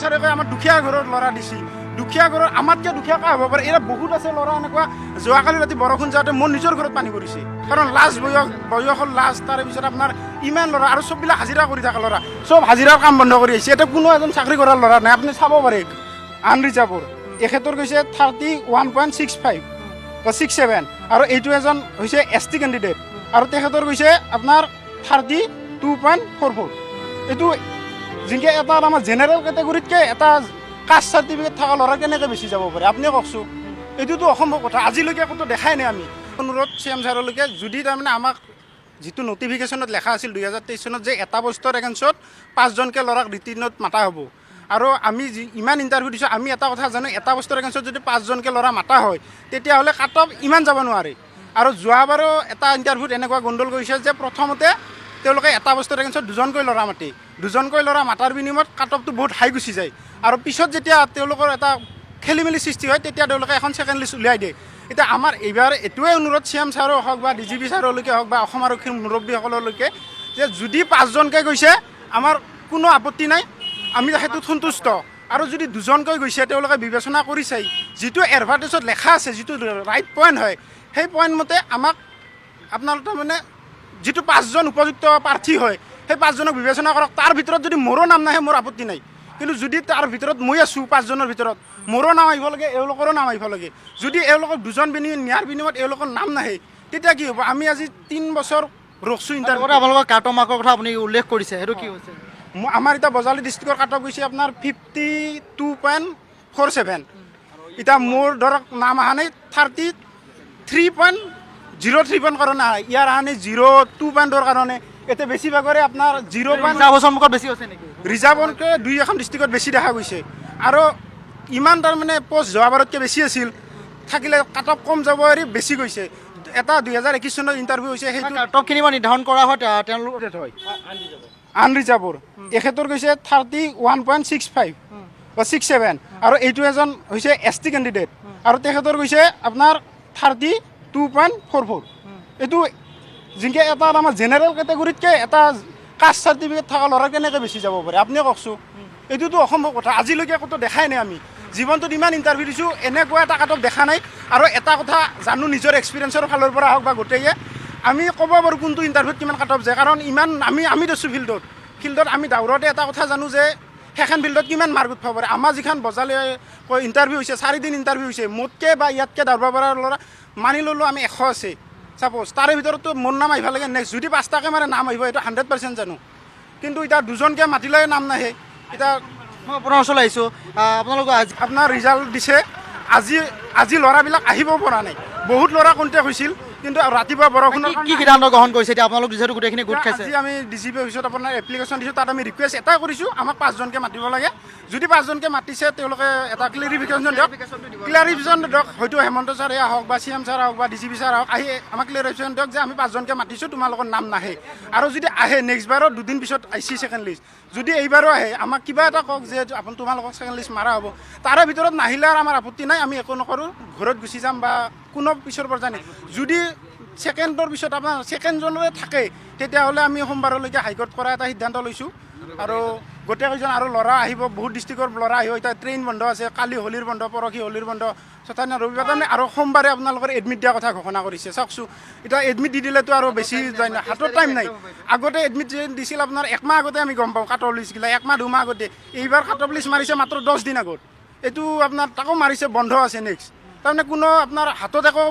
চাৰিকৈ আমাৰ দুখীয়া ঘৰৰ ল'ৰা দিছে দুখীয়া ঘৰৰ আমাতকৈ দুখীয়া কা হ'ব পাৰে এয়া বহুত আছে ল'ৰা এনেকুৱা যোৱাকালি ৰাতি বৰষুণ যাওঁতে মোৰ নিজৰ ঘৰত পানী পৰিছে কাৰণ লাজ বয়সৰ লাজ তাৰে পিছত আপোনাৰ ইমান ল'ৰা আৰু চববিলাক হাজিৰা কৰি থকা ল'ৰা চব হাজিৰাৰ কাম বন্ধ কৰি আহিছে এতিয়া কোনো এজন চাকৰি কৰাৰ ল'ৰা নাই আপুনি চাব পাৰে আনৰিজাৰ্ভৰ এখেতৰ কৈছে 31.65 বা 67 আৰু এইটো এজন হৈছে ST কেণ্ডিডেট আৰু তেখেতৰ কৈছে আপোনাৰ 32.44 এইটো যিনকে এটা আমাৰ জেনেৰেল কেটেগৰীতকৈ এটা কাষ্ট চাৰ্টিফিকেট থকা ল'ৰা কেনেকৈ বেছি যাব পাৰে আপুনি কওকচোন এইটোতো অসম্ভৱ কথা আজিলৈকে ক'তো দেখাই নাই আমি অনুৰোধ CM ছাৰলৈকে যদি তাৰমানে আমাক যিটো নটিফিকেশ্যনত লেখা আছিল 2023 চনত যে এটা পোষ্টৰ এগেইনষ্টত 5জনকৈ ল'ৰাক ৰিটিনত মাতা হ'ব আৰু আমি ইমান ইণ্টাৰভিউ দিছোঁ আমি এটা কথা জানো এটা পোষ্টৰ এগেইনষ্টত যদি 5জনকৈ ল'ৰা মাতা হয় তেতিয়াহ'লে কাট অফ ইমান যাব নোৱাৰে আৰু যোৱাবাৰো এটা ইণ্টাৰভিউত এনেকুৱা গণ্ডগোল কৰিছে যে প্ৰথমতে তেওঁলোকে এটা পোষ্টৰ এগেইনষ্টত 2জনকৈ ল'ৰা মাতে 2জনকৈ ল'ৰা মাতাৰ বিনিময়ত কাট অফটো বহুত হাই গুচি যায় আৰু পিছত যেতিয়া তেওঁলোকৰ এটা খেলি মেলি সৃষ্টি হয় তেতিয়া তেওঁলোকে এখন ছেকেণ্ড লিষ্ট উলিয়াই দিয়ে এতিয়া আমাৰ এইবাৰ এইটোৱে অনুৰোধ CM ছাৰো হওক বা DGP ছাৰলৈকে হওক বা অসম আৰক্ষীৰ মুৰব্বীসকললৈকে যে যদি 5জনকৈ গৈছে আমাৰ কোনো আপত্তি নাই আমি সেইটোত সন্তুষ্ট আৰু যদি 2জনকৈ গৈছে তেওঁলোকে বিবেচনা কৰি চাই যিটো এডভাৰ্টাইজত লেখা আছে যিটো ৰাইট পইণ্ট হয় সেই পইণ্ট মতে আমাক আপোনাৰ তাৰমানে যিটো 5জন উপযুক্ত প্ৰাৰ্থী হয় সেই 5জনক বিবেচনা কৰক তাৰ ভিতৰত যদি মোৰো নাম নাহে মোৰ আপত্তি নাই কিন্তু যদি তাৰ ভিতৰত মই আছোঁ 5জনৰ ভিতৰত মোৰো নাম আহিব লাগে এওঁলোকৰো নাম আহিব লাগে যদি এওঁলোকক 2জন নিয়াৰ বিনিময়ত এওঁলোকৰ নাম নাহে তেতিয়া কি হ'ব আমি আজি 3 বছৰ ৰখছোঁ ইণ্টাৰভিউ আপোনালোকৰ কাট অফ মাৰ্কৰ কথা আপুনি উল্লেখ কৰিছে সেইটো কি হৈছে আমাৰ এতিয়া বজালী ডিষ্ট্ৰিক্টৰ কাট অফ গৈছে আপোনাৰ 52.47 এতিয়া মোৰ ধৰক নাম অহা নাই 33.03 কাৰণে আহে ইয়াৰ অহা নাই 0.2 কাৰণে এতিয়া বেছিভাগৰে আপোনাৰ 0.5 বেছি হৈছে নেকি ৰিজাৰ্ভতকৈ 2এখন ডিষ্ট্ৰিক্টত বেছি দেখা গৈছে আৰু ইমান তাৰমানে পষ্ট যোৱাবাৰতকৈ বেছি আছিল থাকিলে কাট অফ কম যাব এৰি বেছি গৈছে এটা 2021 চনত ইণ্টাৰভিউ হৈছে সেইটো কাট অফ কিমান নিৰ্ধাৰণ কৰা হয় তেওঁলোক হয় আনৰিজাৰ্ভৰ এখেতৰ কৈছে 31.65 বা 67 আৰু এইটো এজন হৈছে ST কেণ্ডিডেট আৰু তেখেতৰ কৈছে আপোনাৰ 32.44 এইটো যিনকে এটা আমাৰ জেনেৰেল কেটেগৰীতকৈ এটা কাষ্ট চাৰ্টিফিকেট থকা ল'ৰা কেনেকৈ বেছি যাব পাৰে আপুনি কওকচোন এইটোতো অসম্ভৱ কথা আজিলৈকে ক'তো দেখাই নাই আমি জীৱনটোত ইমান ইণ্টাৰভিউ দিছোঁ এনেকুৱা এটা কাট অফ দেখা নাই আৰু এটা কথা জানো নিজৰ এক্সপিৰিয়েঞ্চৰ ফালৰ পৰা হওক বা গোটেইয়ে আমি ক'ব পাৰোঁ কোনটো ইণ্টাৰভিউত কিমান কাট অফ যায় কাৰণ ইমান আমি দিছোঁ ফিল্ডত আমি দাউৰতে এটা কথা জানো যে সেইখন ফিল্ডত কিমান মাৰ্ক উঠাব পাৰে আমাৰ যিখন বজালে ইণ্টাৰভিউ হৈছে 4 দিন ইণ্টাৰভিউ হৈছে মোতকৈ বা ইয়াতকৈ দাউৰব পৰা ল'ৰা মানি ল'লোঁ আমি 100 আছে চাপ'জ তাৰে ভিতৰতো মোৰ নাম আহিব লাগে নেক্সট যদি 5টাকৈ মানে নাম আহিব এইটো 100% জানো কিন্তু এতিয়া 2জনকৈ মাতিলে নাম নাহে এতিয়া মই আপোনাৰ ওচৰলৈ আহিছোঁ আপোনালোকে আজি আপোনাৰ ৰিজাল্ট দিছে আজি ল'ৰাবিলাক আহিব পৰা নাই বহুত ল'ৰা কণ্টেক্ট হৈছিল কিন্তু ৰাতিপুৱা বৰষুণৰ কি সিদ্ধান্ত গ্ৰহণ কৰিছে এতিয়া আপোনালোক যিহেতু গোটেইখিনি গোট খাইছে আজি আমি DGP অফিচত আপোনাৰ এপ্লিকেশ্যন দিছোঁ তাত আমি ৰিকুৱেষ্ট এটা কৰিছোঁ আমাক 5জনকৈ মাতিব লাগে যদি 5জনকৈ মাতিছে তেওঁলোকে এটা ক্লেৰিফিকেশ্যন দিয়ক হয়তো হেমন্ত ছাৰে হওক বা CM ছাৰ হওক বা DGP ছাৰ হওক আহি আমাক ক্লেৰিফিকেশ্যন দিয়ক যে আমি 5জনকৈ মাতিছোঁ তোমালোকৰ নাম নাহে আৰু যদি আহে নেক্সট বাৰৰ 2 দিন পিছত আহিছে ছেকেণ্ড লিষ্ট যদি এইবাৰো আহে আমাক কিবা এটা কওক যে তোমালোকক ছেকেণ্ড লিষ্ট মাৰা হ'ব তাৰে ভিতৰত নাহিলে আৰু আমাৰ আপত্তি নাই আমি একো নকৰোঁ ঘৰত গুচি যাম বা কোনো পিছৰ পৰ্যায় নাই যদি ছেকেণ্ডৰ পিছত আপোনাৰ ছেকেণ্ডজনৰে থাকে তেতিয়াহ'লে আমি সোমবাৰলৈকে হাইকোৰ্ট কৰা এটা সিদ্ধান্ত লৈছোঁ আৰু গোটেইকেইজন আৰু ল'ৰা আহিব বহুত ডিষ্ট্ৰিক্টৰ ল'ৰা আহিব এতিয়া ট্ৰেইন বন্ধ আছে কালি হোলীৰ বন্ধ পৰহি হোলীৰ বন্ধ চতানী ৰবিবাৰ তাৰমানে আৰু সোমবাৰে আপোনালোকৰ এডমিট দিয়াৰ কথা ঘোষণা কৰিছে চাওকচোন এতিয়া এডমিট দি দিলেতো আৰু বেছি যায় না হাতত টাইম নাই আগতে এডমিট দিছিল আপোনাৰ 1 মাহ আগতে আমি গম পাওঁ কাট অফ লিষ্টগিলা 1 মাহ 2 মাহ আগতে এইবাৰ কাট অফ লিষ্ট মাৰিছে মাত্ৰ 10 দিন আগত এইটো আপোনাৰ তাকো মাৰিছে বন্ধ আছে নেক্সট তাৰমানে কোনো আপোনাৰ হাতত একো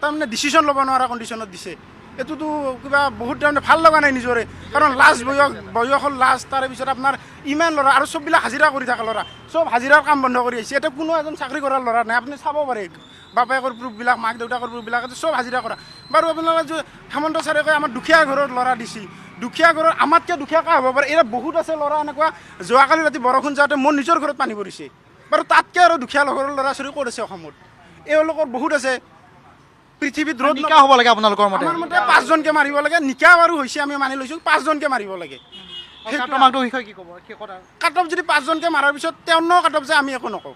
তাৰমানে ডিচিশ্যন ল'ব নোৱাৰা কণ্ডিশ্যনত দিছে এইটোতো কিবা বহুত তাৰমানে ভাল লগা নাই নিজৰে কাৰণ লাজ বয়সৰ লাজ তাৰে পিছত আপোনাৰ ইমান ল'ৰা আৰু চববিলাক হাজিৰা কৰি থকা ল'ৰা চব হাজিৰাৰ কাম বন্ধ কৰি আহিছে এতিয়া কোনো এজন চাকৰি কৰাৰ ল'ৰা নাই আপুনি চাব পাৰে বাপেকৰ প্ৰুফবিলাক মাক দেউতাকৰ প্ৰুফবিলাক চব হাজিৰা কৰা বাৰু আপোনালোকে হেমন্ত ছাৰে কয় আমাৰ দুখীয়া ঘৰৰ ল'ৰা দিছে দুখীয়া ঘৰৰ আমাতকৈ দুখীয়া কা হ'ব পাৰে এয়া বহুত আছে ল'ৰা এনেকুৱা যোৱাকালি ৰাতি বৰষুণ যাওঁতে মোৰ নিজৰ ঘৰত পানী পৰিছে বাৰু তাতকৈ আৰু দুখীয়া ঘৰৰ ল'ৰা ছোৱালী ক'ত আছে অসমত এওঁলোকৰ বহুত আছে পৃথিৱীত ৰ'দ নিকা হ'ব লাগে আপোনালোকৰ মতে আমাৰ মতে 5জনকৈ মাৰিব লাগে নিকা বাৰু হৈছে আমি মানি লৈছোঁ 5জনকৈ মাৰিব লাগে কাট অফ যদি 5জনকৈ মাৰাৰ পিছত তেওঁৰ কাট অফ যায় আমি একো নকওঁ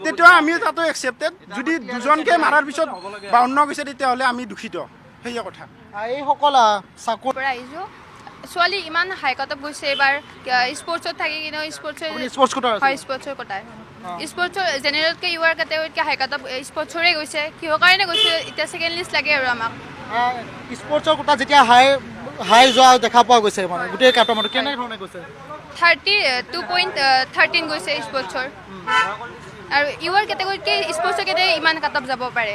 তেতিয়া আমি তাতো একচেপ্টেড যদি 2জনকৈ মাৰাৰ পিছত 52 গৈছে তেতিয়াহ'লে আমি দুখিত সেয়া কথা এইসকল চাকৰি আহিছোঁ ছোৱালী ইমান হাই কাটঅফ গৈছে এবাৰ স্পৰ্টছত থাকি কিন্তু স্পৰ্টছৰ স্পৰ্টছ কোটাৰ হয় স্পৰ্টছৰ কোটাৰ স্পৰ্টছৰ জেনেৰেলতকৈ ইউআৰ কেটেগৰীতকৈ হাই কাটঅফ স্পৰ্টছৰে গৈছে কিহৰ কাৰণে গৈছে এতিয়া ছেকেণ্ড লিষ্ট লাগে আৰু আমাক স্পৰ্টছৰ কোটা যেতিয়া হাই যোৱা দেখা পোৱা গৈছে মানে গোটেই কাটৰ মতে কেনেধৰণে গৈছে 32.13 গৈছে স্পৰ্টছৰ আৰু ইউআৰ কেটেগৰীতকৈ স্পৰ্টছৰ কেটেগৰী ইমান কাটঅফ যাব পাৰে